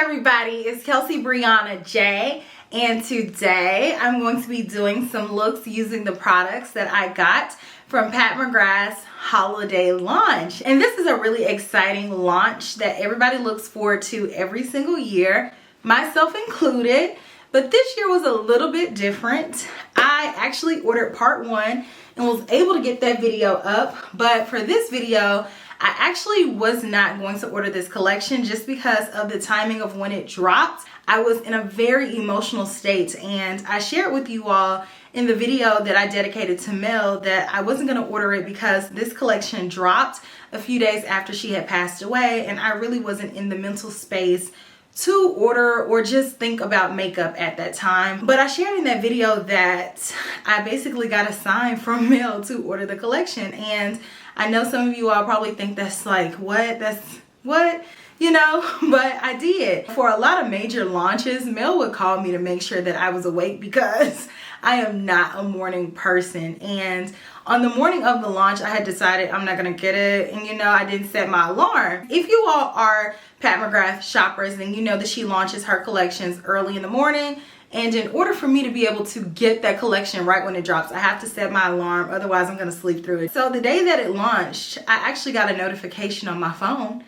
everybody, it's Kelsee Briana J, and today I'm going to be doing some looks using the products that I got from McGrath's holiday launch. And this is a really exciting launch that everybody looks forward to every single year, myself included. But this year was a little bit different. I actually ordered part 1 and was able to get that video up, but for this video I actually was not going to order this collection just because of the timing of when it dropped. I was in a very emotional state, and I shared with you all in the video that I dedicated to Mel that I wasn't going to order it because this collection dropped a few days after she had passed away, and I really wasn't in the mental space to order or just think about makeup at that time. But I shared in that video that I basically got a sign from Mel to order the collection, and I know some of you all probably think that's like, what? That's what? You know, but I did. For a lot of major launches, Mel would call me to make sure that I was awake because I am not a morning person. And on the morning of the launch, I had decided I'm not gonna get it. And you know, I didn't set my alarm. If you all are McGrath shoppers, then you know that she launches her collections early in the morning. And in order for me to be able to get that collection right when it drops, I have to set my alarm, otherwise I'm gonna sleep through it. So the day that it launched, I actually got a notification on my phone,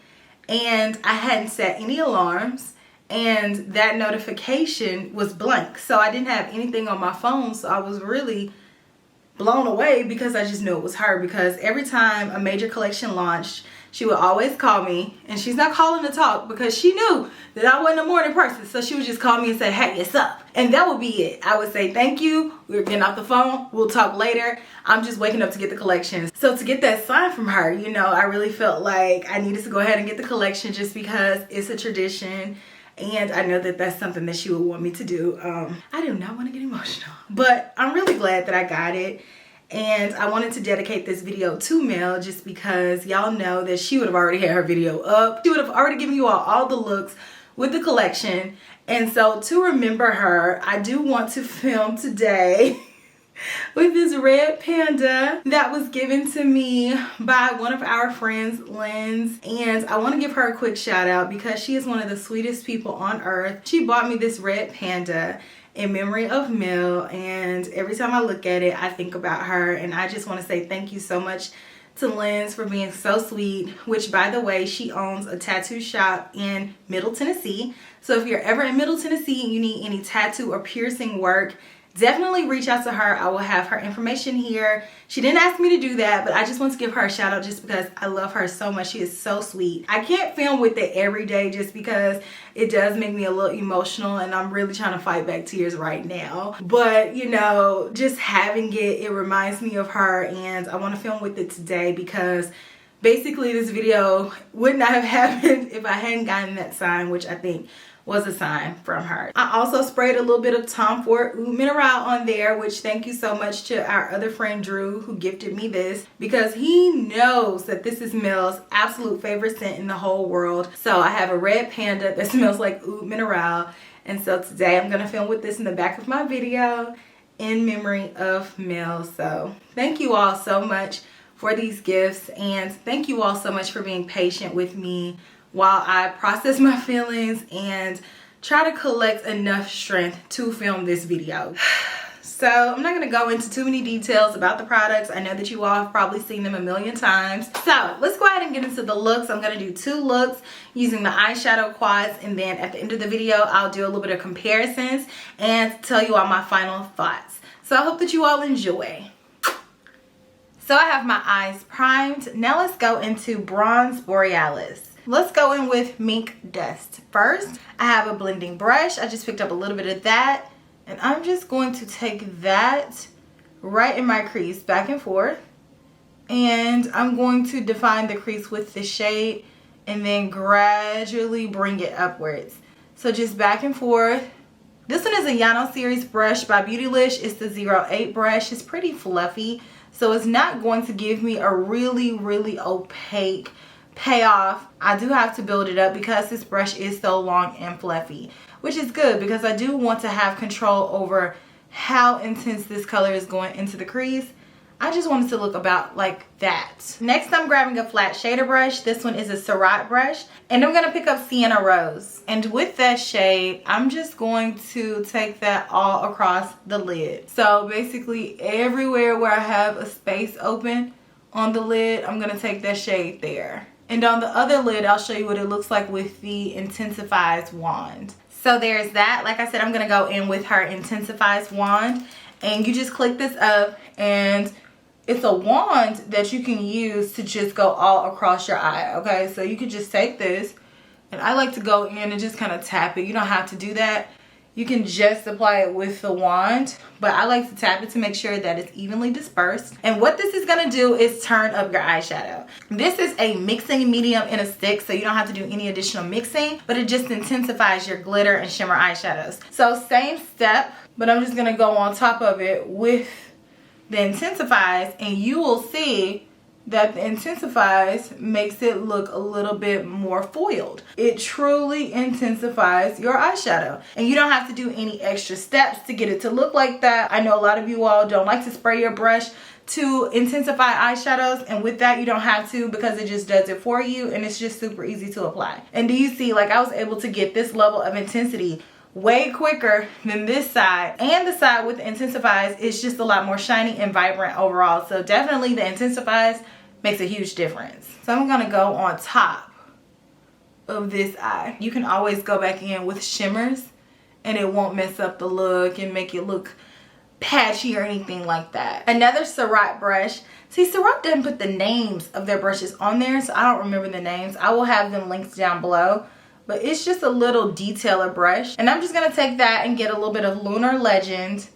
and I hadn't set any alarms, and that notification was blank. So I didn't have anything on my phone, so I was really blown away because I just knew it was her, because every time a major collection launched, she would always call me, and she's not calling to talk because she knew that I wasn't a morning person. So she would just call me and say, hey, it's up. And that would be it. I would say, thank you. We're getting off the phone. We'll talk later. I'm just waking up to get the collection. So to get that sign from her, you know, I really felt like I needed to go ahead and get the collection just because it's a tradition. And I know that that's something that she would want me to do. I do not want to get emotional, but I'm really glad that I got it. And I wanted to dedicate this video to Mel just because y'all know that she would have already had her video up. She would have already given you all the looks with the collection. And so to remember her, I do want to film today with this red panda that was given to me by one of our friends, Lynn's. And I want to give her a quick shout out because she is one of the sweetest people on earth. She bought me this red panda in memory of Mel, and every time I look at it, I think about her. And I just want to say thank you so much to Lynn's for being so sweet, which by the way, she owns a tattoo shop in Middle Tennessee. So if you're ever in Middle Tennessee and you need any tattoo or piercing work, definitely reach out to her. I will have her information here. She didn't ask me to do that, but I just want to give her a shout out just because I love her so much. She is so sweet. I can't film with it every day just because it does make me a little emotional, and I'm really trying to fight back tears right now. But you know, just having it reminds me of her, and I want to film with it today because basically this video would not have happened if I hadn't gotten that sign, which I think was a sign from her. I also sprayed a little bit of Tom Ford Eau Mineral on there, which thank you so much to our other friend Drew who gifted me this because he knows that this is Mel's absolute favorite scent in the whole world. So I have a red panda that smells like Eau Mineral, and so today I'm gonna film with this in the back of my video in memory of Mel. So thank you all so much for these gifts, and thank you all so much for being patient with me while I process my feelings and try to collect enough strength to film this video. So I'm not going to go into too many details about the products. I know that you all have probably seen them a million times. So let's go ahead and get into the looks. I'm going to do 2 looks using the eyeshadow quads, and then at the end of the video I'll do a little bit of comparisons and tell you all my final thoughts. So I hope that you all enjoy. So I have my eyes primed. Now let's go into Bronze Borealis. Let's go in with Mink Dust. First, I have a blending brush. I just picked up a little bit of that, and I'm just going to take that right in my crease, back and forth, and I'm going to define the crease with the shade and then gradually bring it upwards. So just back and forth. This one is a Yano series brush by Beautylish. It's the 08 brush. It's pretty fluffy, so it's not going to give me a really opaque payoff. I do have to build it up because this brush is so long and fluffy, which is good because I do want to have control over how intense this color is going into the crease. I just want it to look about like that. Next, I'm grabbing a flat shader brush. This one is a Viseart brush. And I'm going to pick up Sienna Rose. And with that shade, I'm just going to take that all across the lid. So basically everywhere where I have a space open on the lid, I'm going to take that shade there. And on the other lid, I'll show you what it looks like with the Intensifies wand. So there's that. Like I said, I'm going to go in with her Intensifies wand. And you just click this up, and it's a wand that you can use to just go all across your eye, okay? So you could just take this, and I like to go in and just kind of tap it. You don't have to do that. You can just apply it with the wand, but I like to tap it to make sure that it's evenly dispersed. And what this is gonna do is turn up your eyeshadow. This is a mixing medium in a stick, so you don't have to do any additional mixing, but it just intensifies your glitter and shimmer eyeshadows. So same step, but I'm just gonna go on top of it with the Intensifies, and you will see that the Intensifies makes it look a little bit more foiled. It truly intensifies your eyeshadow, and you don't have to do any extra steps to get it to look like that. I know a lot of you all don't like to spray your brush to intensify eyeshadows, and with that you don't have to, because it just does it for you, and it's just super easy to apply. And do you see, like, I was able to get this level of intensity way quicker than this side, and the side with the Intensifies is just a lot more shiny and vibrant overall. So definitely the Intensifies makes a huge difference. So I'm gonna go on top of this eye. You can always go back in with shimmers and it won't mess up the look and make it look patchy or anything like that. Another Viseart brush. See, Viseart doesn't put the names of their brushes on there, so I don't remember the names. I will have them linked down below. But it's just a little detailer brush. And I'm just gonna take that and get a little bit of Lunar Legend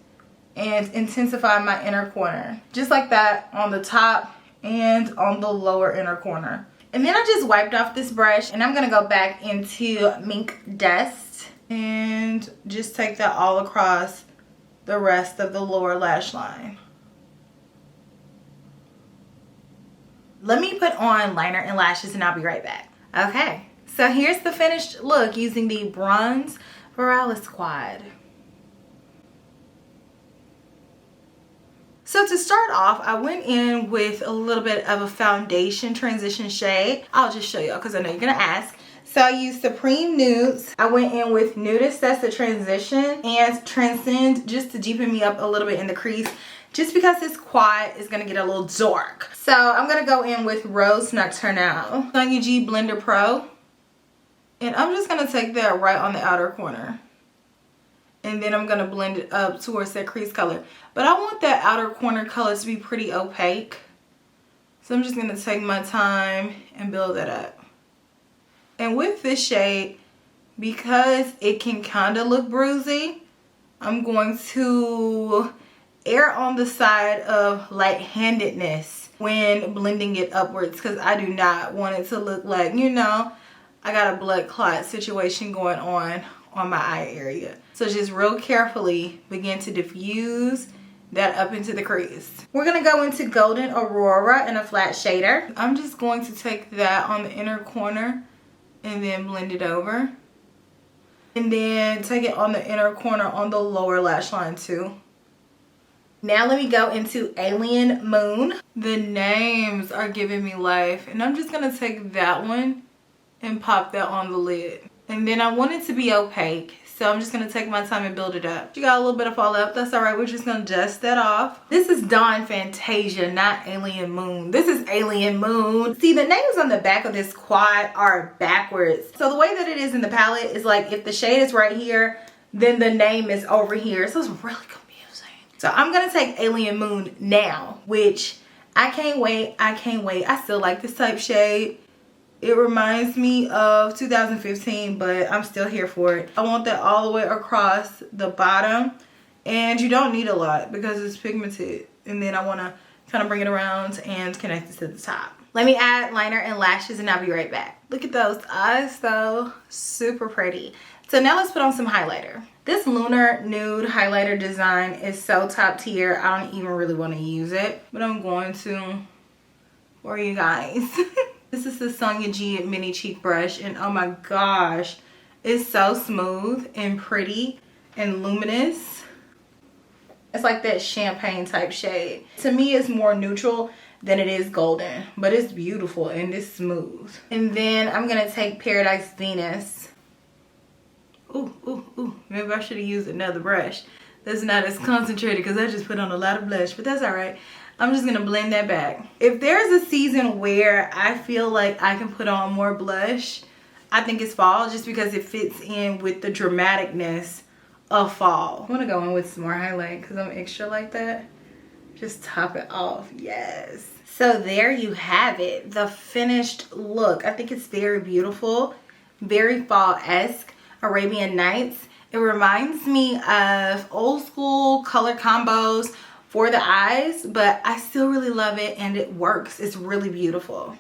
and intensify my inner corner. Just like that on the top and on the lower inner corner. And then I just wiped off this brush, and I'm gonna go back into Mink Dust and just take that all across the rest of the lower lash line. Let me put on liner and lashes and I'll be right back. Okay, so here's the finished look using the Bronze Viralis Quad. So to start off, I went in with a little bit of a foundation transition shade. I'll just show y'all because I know you're gonna ask. So I used Supreme Nudes. I went in with Nudist, that's the transition, and Transcend just to deepen me up a little bit in the crease, just because this quad is gonna get a little dark. So I'm gonna go in with Rose Nocturnal, Sonia G Blender Pro, and I'm just gonna take that right on the outer corner. And then I'm gonna blend it up towards that crease color. But I want that outer corner color to be pretty opaque. So I'm just gonna take my time and build that up. And with this shade, because it can kinda look bruisey, I'm going to err on the side of light-handedness when blending it upwards, because I do not want it to look like, you know, I got a blood clot situation going on my eye area. So just real carefully begin to diffuse that up into the crease. We're gonna go into Golden Aurora in a flat shader. I'm just going to take that on the inner corner and then blend it over. And then take it on the inner corner on the lower lash line too. Now let me go into Alien Moon. The names are giving me life. And I'm just gonna take that one and pop that on the lid. And then I want it to be opaque, so I'm just gonna take my time and build it up. You got a little bit of fallout, that's all right. We're just gonna dust that off. This is Dawn Fantasia, not Alien Moon. This is Alien Moon. See, the names on the back of this quad are backwards. So the way that it is in the palette is like, if the shade is right here, then the name is over here. So it's really confusing. So I'm gonna take Alien Moon now, which I can't wait, I can't wait. I still like this type shade. It reminds me of 2015, but I'm still here for it. I want that all the way across the bottom. And you don't need a lot because it's pigmented. And then I want to kind of bring it around and connect it to the top. Let me add liner and lashes and I'll be right back. Look at those eyes though. Super pretty. So now let's put on some highlighter. This Lunar Nude highlighter design is so top tier. I don't even really want to use it. But I'm going to for you guys. This is the Sonia G mini cheek brush, and oh my gosh, it's so smooth and pretty and luminous. It's like that champagne type shade. To me, it's more neutral than it is golden, but it's beautiful and it's smooth. And then I'm gonna take Paradise Venus. Ooh, ooh, ooh. Maybe I should have used another brush that's not as concentrated because I just put on a lot of blush, but that's all right. I'm just gonna blend that back. If there's a season where I feel like I can put on more blush, I think it's fall, just because it fits in with the dramaticness of fall. I want to go in with some more highlight because I'm extra like that. Just top it off. Yes. So there you have it, the finished look. I think it's very beautiful, very fall-esque, Arabian Nights. It reminds me of old school color combos for the eyes, but I still really love it and it works. It's really beautiful.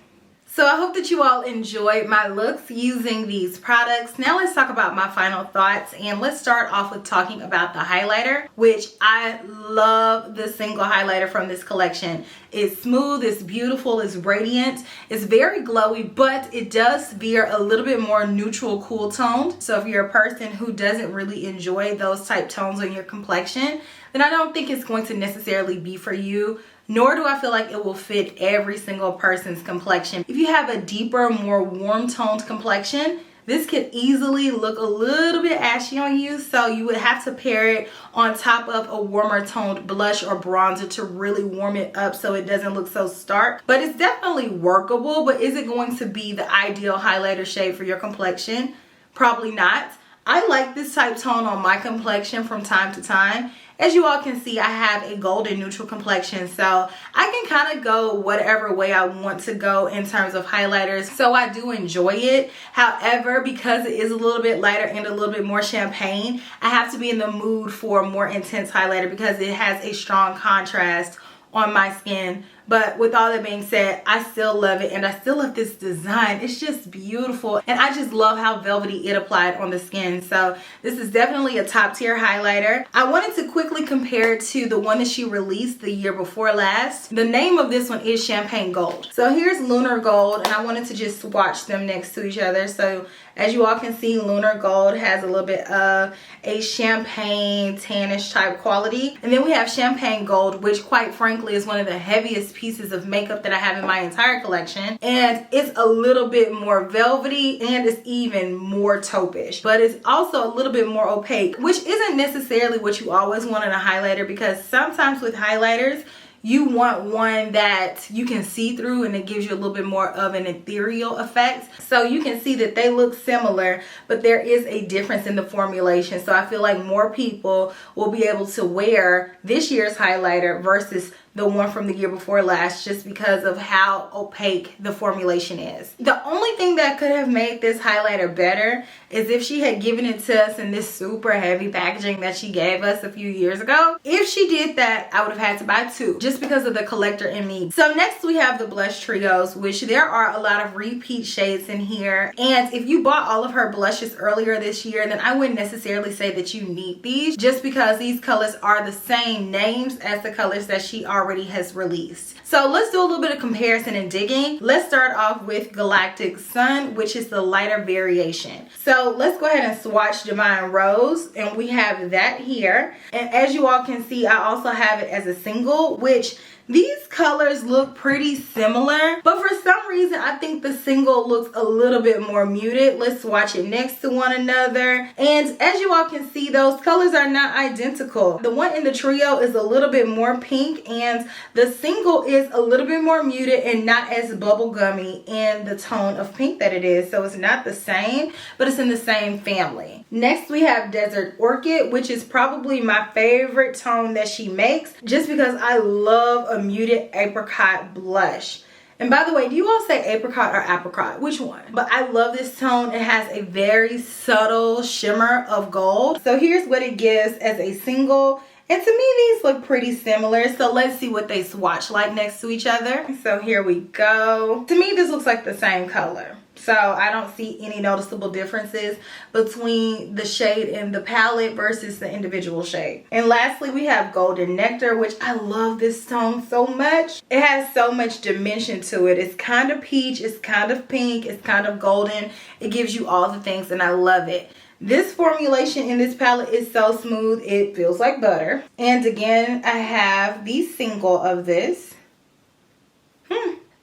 So I hope that you all enjoyed my looks using these products. Now let's talk about my final thoughts, and let's start off with talking about the highlighter, which I love the single highlighter from this collection. It's smooth, it's beautiful, it's radiant, it's very glowy, but it does veer a little bit more neutral, cool toned. So if you're a person who doesn't really enjoy those type tones on your complexion, then I don't think it's going to necessarily be for you. Nor do I feel like it will fit every single person's complexion. If you have a deeper, more warm toned complexion, this could easily look a little bit ashy on you, so you would have to pair it on top of a warmer toned blush or bronzer to really warm it up so it doesn't look so stark. But it's definitely workable, but is it going to be the ideal highlighter shade for your complexion? Probably not. I like this type tone on my complexion from time to time. As you all can see, I have a golden neutral complexion, so I can kind of go whatever way I want to go in terms of highlighters. So I do enjoy it. However, because it is a little bit lighter and a little bit more champagne, I have to be in the mood for a more intense highlighter because it has a strong contrast on my skin. But with all that being said, I still love it and I still love this design. It's just beautiful and I just love how velvety it applied on the skin. So this is definitely a top tier highlighter. I wanted to quickly compare it to the one that she released the year before last. The name of this one is Champagne Gold. So here's Lunar Gold, and I wanted to just swatch them next to each other. So as you all can see, Lunar Gold has a little bit of a champagne tannish type quality. And then we have Champagne Gold, which quite frankly is one of the heaviest pieces of makeup that I have in my entire collection. And it's a little bit more velvety and it's even more taupe-ish. But it's also a little bit more opaque, which isn't necessarily what you always want in a highlighter, because sometimes with highlighters, you want one that you can see through and it gives you a little bit more of an ethereal effect. So you can see that they look similar, but there is a difference in the formulation. So I feel like more people will be able to wear this year's highlighter versus the one from the year before last, just because of how opaque the formulation is. The only thing that could have made this highlighter better is if she had given it to us in this super heavy packaging that she gave us a few years ago. If she did that, I would have had to buy two, just because of the collector in me. So next we have the blush trios, which there are a lot of repeat shades in here. And if you bought all of her blushes earlier this year, then I wouldn't necessarily say that you need these, just because these colors are the same names as the colors that she already has released. So let's do a little bit of comparison and digging. Let's start off with Galactic Sun, which is the lighter variation. So let's go ahead and swatch Divine Rose, and we have that here. And as you all can see, I also have it as a single, which these colors look pretty similar, but for some reason I think the single looks a little bit more muted. Let's swatch it next to one another, and as you all can see, those colors are not identical. The one in the trio is a little bit more pink, and the single is a little bit more muted and not as bubblegummy in the tone of pink that it is. So it's not the same, but it's in the same family. Next we have Desert Orchid, which is probably my favorite tone that she makes, just because I love a muted apricot blush. And by the way, do you all say apricot or apricot? Which one? But I love this tone. It has a very subtle shimmer of gold. So here's what it gives as a single. And to me, these look pretty similar. So let's see what they swatch like next to each other. So here we go. To me, this looks like the same color. So I don't see any noticeable differences between the shade in the palette versus the individual shade. And lastly, we have Golden Nectar, which I love this tone so much. It has so much dimension to it. It's kind of peach, it's kind of pink, it's kind of golden. It gives you all the things and I love it. This formulation in this palette is so smooth, it feels like butter. And again, I have the single of this.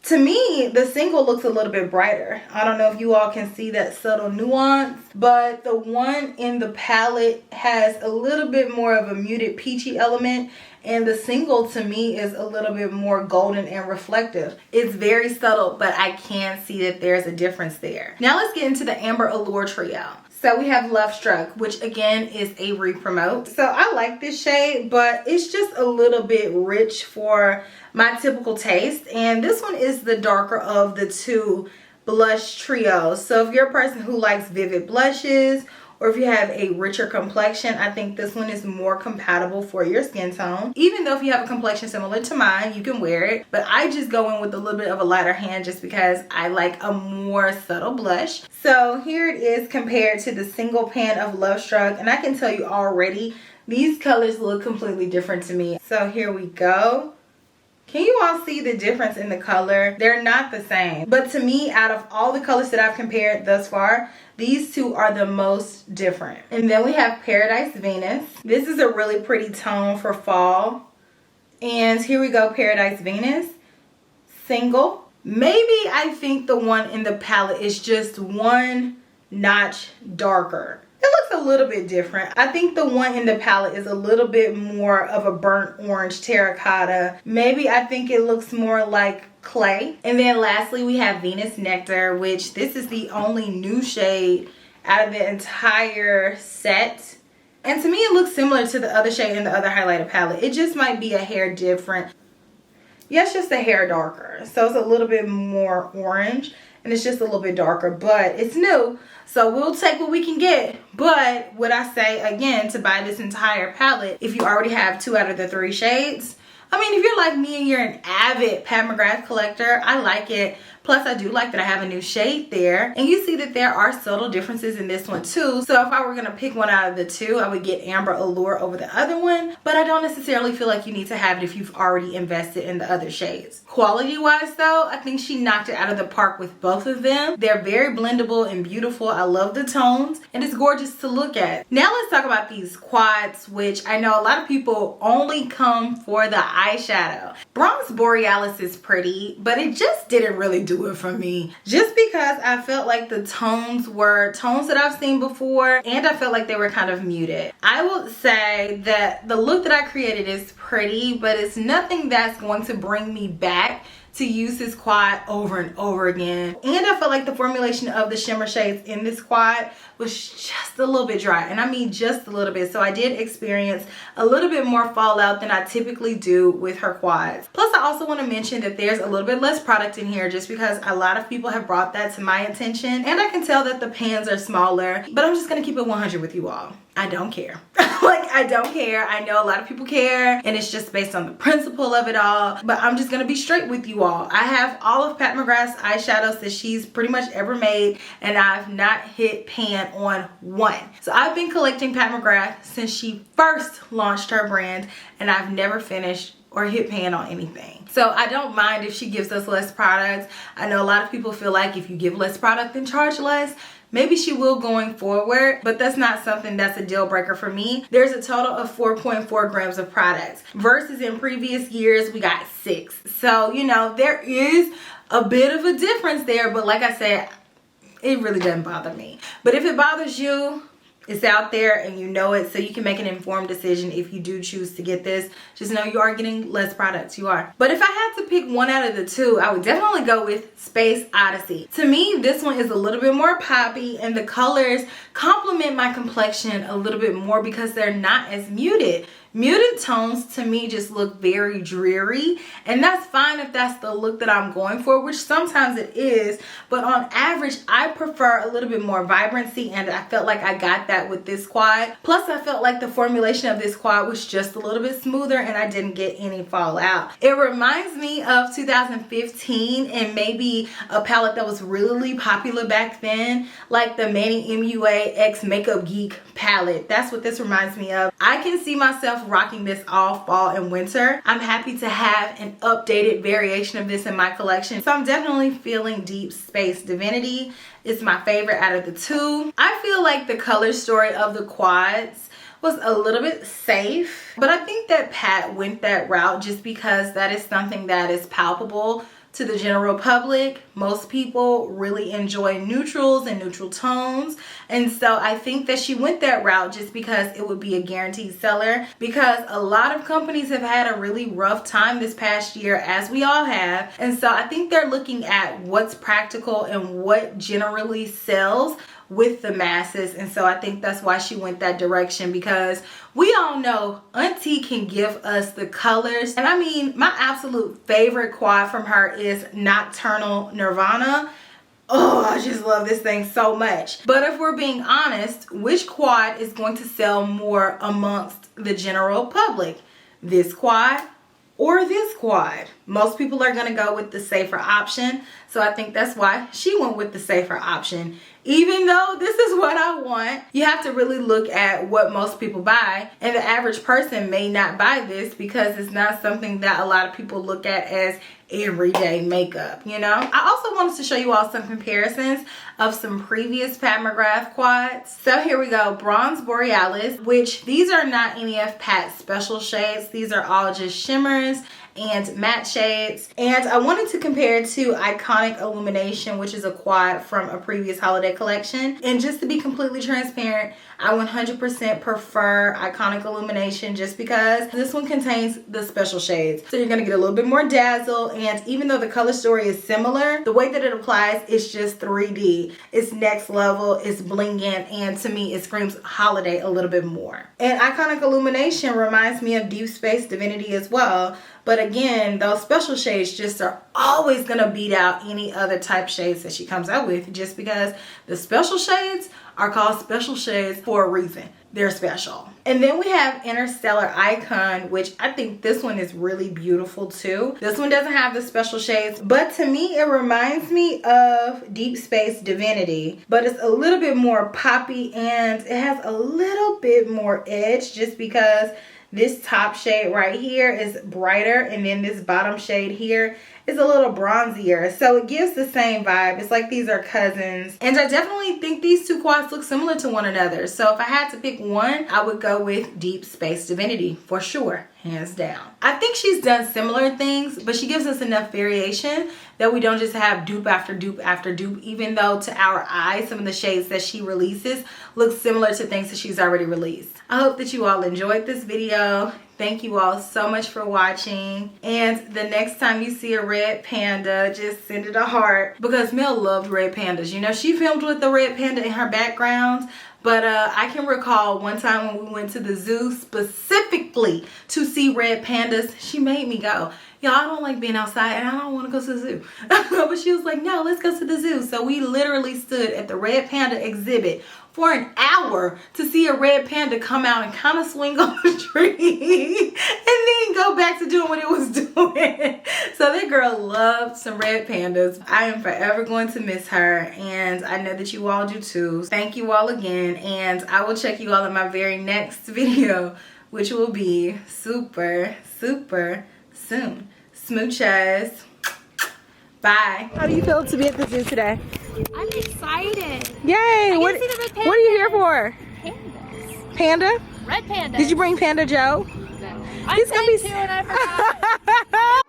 To me, the single looks a little bit brighter. I don't know if you all can see that subtle nuance, but the one in the palette has a little bit more of a muted peachy element, and the single to me is a little bit more golden and reflective. It's very subtle, but I can see that there's a difference there. Now let's get into the Amber Allure Trio. So we have Love Struck, which again is a re-promote. So I like this shade, but it's just a little bit rich for my typical taste. And this one is the darker of the two blush trios. So if you're a person who likes vivid blushes, or if you have a richer complexion, I think this one is more compatible for your skin tone. Even though if you have a complexion similar to mine, you can wear it. But I just go in with a little bit of a lighter hand just because I like a more subtle blush. So here it is compared to the single pan of Love Struck. And I can tell you already, these colors look completely different to me. So here we go. Can you all see the difference in the color? They're not the same. But to me, out of all the colors that I've compared thus far, these two are the most different. And then we have Paradise Venus. This is a really pretty tone for fall. And here we go, Paradise Venus. Single. Maybe I think the one in the palette is just one notch darker. It looks a little bit different. I think the one in the palette is a little bit more of a burnt orange terracotta. Maybe I think it looks more like clay. And then lastly, we have Venus Nectar, which this is the only new shade out of the entire set. And to me, it looks similar to the other shade in the other highlighter palette. It just might be a hair different. Yeah, it's just a hair darker. So it's a little bit more orange. And it's just a little bit darker, but it's new, so we'll take what we can get. But would I say again to buy this entire palette if you already have 2 out of the 3 shades? I mean, if you're like me and you're an avid Pat McGrath collector, I like it. Plus, I do like that I have a new shade there. And you see that there are subtle differences in this one too. So if I were gonna pick one out of the 2, I would get Amber Allure over the other one. But I don't necessarily feel like you need to have it if you've already invested in the other shades. Quality-wise though, I think she knocked it out of the park with both of them. They're very blendable and beautiful. I love the tones and it's gorgeous to look at. Now let's talk about these quads, which I know a lot of people only come for the eyeshadow. Bronze Borealis is pretty, but it just didn't really do it for me. Just because I felt like the tones were tones that I've seen before and I felt like they were kind of muted. I will say that the look that I created is pretty, but it's nothing that's going to bring me back to use this quad over and over again. And I felt like the formulation of the shimmer shades in this quad was just a little bit dry, and I mean just a little bit. So I did experience a little bit more fallout than I typically do with her quads. Plus I also want to mention that there's a little bit less product in here just because a lot of people have brought that to my attention, and I can tell that the pans are smaller, but I'm just gonna keep it 100 with you all. I don't care. Like, I don't care. I know a lot of people care and it's just based on the principle of it all, but I'm just gonna be straight with you all. I have all of Pat McGrath's eyeshadows that she's pretty much ever made, and I've not hit pan on one. So I've been collecting Pat McGrath since she first launched her brand, and I've never finished or hit pan on anything. So I don't mind if she gives us less products. I know a lot of people feel like if you give less product then charge less. Maybe she will going forward, but that's not something that's a deal breaker for me. There's a total of 4.4 grams of products versus in previous years we got 6. So, you know, there is a bit of a difference there, but like I said, it really doesn't bother me. But if it bothers you, it's out there and you know it, so you can make an informed decision if you do choose to get this. Just know you are getting less products, you are. But if I had to pick one out of the 2, I would definitely go with Space Odyssey. To me, this one is a little bit more poppy and the colors complement my complexion a little bit more because they're not as muted. Muted tones to me just look very dreary, and that's fine if that's the look that I'm going for, which sometimes it is, but on average I prefer a little bit more vibrancy, and I felt like I got that with this quad. Plus I felt like the formulation of this quad was just a little bit smoother and I didn't get any fallout. It reminds me of 2015 and maybe a palette that was really popular back then, like the Manny MUA X Makeup Geek palette. That's what this reminds me of. I can see myself myself rocking this all fall and winter, I'm happy to have an updated variation of this in my collection. So I'm definitely feeling Deep Space Divinity. It's my favorite out of the two. I feel like the color story of the quads was a little bit safe, but I think that Pat went that route just because that is something that is palpable to the general public. Most people really enjoy neutrals and neutral tones, and so I think that she went that route just because it would be a guaranteed seller, because a lot of companies have had a really rough time this past year, as we all have. And so I think they're looking at what's practical and what generally sells with the masses. And so I think that's why she went that direction, because we all know Auntie can give us the colors. And I mean, my absolute favorite quad from her is Nocturnal Nirvana. Oh, I just love this thing so much. But if we're being honest, which quad is going to sell more amongst the general public? This quad or this quad? Most people are gonna go with the safer option. So I think that's why she went with the safer option. Even though this is what I want, you have to really look at what most people buy. And the average person may not buy this because it's not something that a lot of people look at as everyday makeup, you know? I also wanted to show you all some comparisons of some previous Pat McGrath quads. So here we go, Bronze Borealis, which these are not any of Pat's special shades. These are all just shimmers and matte shades. And I wanted to compare it to Iconic Illumination, which is a quad from a previous holiday collection. And just to be completely transparent, I 100% prefer Iconic Illumination just because this one contains the special shades. So you're gonna get a little bit more dazzle, and even though the color story is similar, the way that it applies is just 3D. It's next level, it's blinging, and to me it screams holiday a little bit more. And Iconic Illumination reminds me of Deep Space Divinity as well. But again, those special shades just are always gonna beat out any other type shades that she comes out with, just because the special shades are called special shades for a reason. They're special. And then we have Interstellar Icon, which I think this one is really beautiful too. This one doesn't have the special shades, but to me it reminds me of Deep Space Divinity, but it's a little bit more poppy and it has a little bit more edge, just because this top shade right here is brighter, and then this bottom shade here is a little bronzier. So it gives the same vibe. It's like these are cousins. And I definitely think these two quads look similar to one another. So if I had to pick one, I would go with Deep Space Divinity for sure, hands down. I think she's done similar things, but she gives us enough variation that we don't just have dupe after dupe after dupe, even though to our eyes, some of the shades that she releases look similar to things that she's already released. I hope that you all enjoyed this video. Thank you all so much for watching. And the next time you see a red panda, just send it a heart, because Mel loved red pandas. You know, she filmed with the red panda in her background. But I can recall one time when we went to the zoo specifically to see red pandas, she made me go. Y'all, I don't like being outside and I don't want to go to the zoo. But she was like, no, let's go to the zoo. So we literally stood at the red panda exhibit for an hour to see a red panda come out and kind of swing on the tree and then go back to doing what it was doing. So that girl loved some red pandas. I am forever going to miss her, and I know that you all do too. Thank you all again, and I will check you all in my very next video, which will be super, super soon. Smooches. Bye. How do you feel to be at the zoo today? I'm excited. Yay! What are you here for? Pandas. Panda? Red panda. Did you bring Panda Joe? No. He's gonna be too, and I forgot.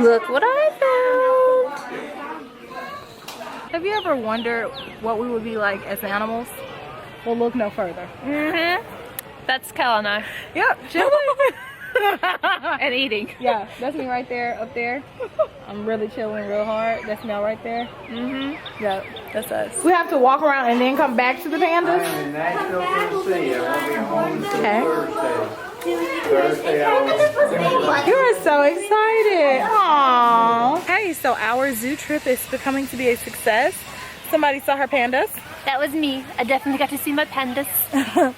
Look what I found. Have you ever wondered what we would be like as animals? Well, look no further. That's Kel and I. Yep, chilling. And eating. Yeah, that's me right there, up there. I'm really chilling real hard. That's Mel right there. Yep, that's us. We have to walk around and then come back to the pandas? I'm in Nashville, Tennessee. I won't be home until Okay. Thursday. You are so excited. Aww. Hey, so our zoo trip is becoming to be a success. Somebody saw her pandas. That was me. I definitely got to see my pandas.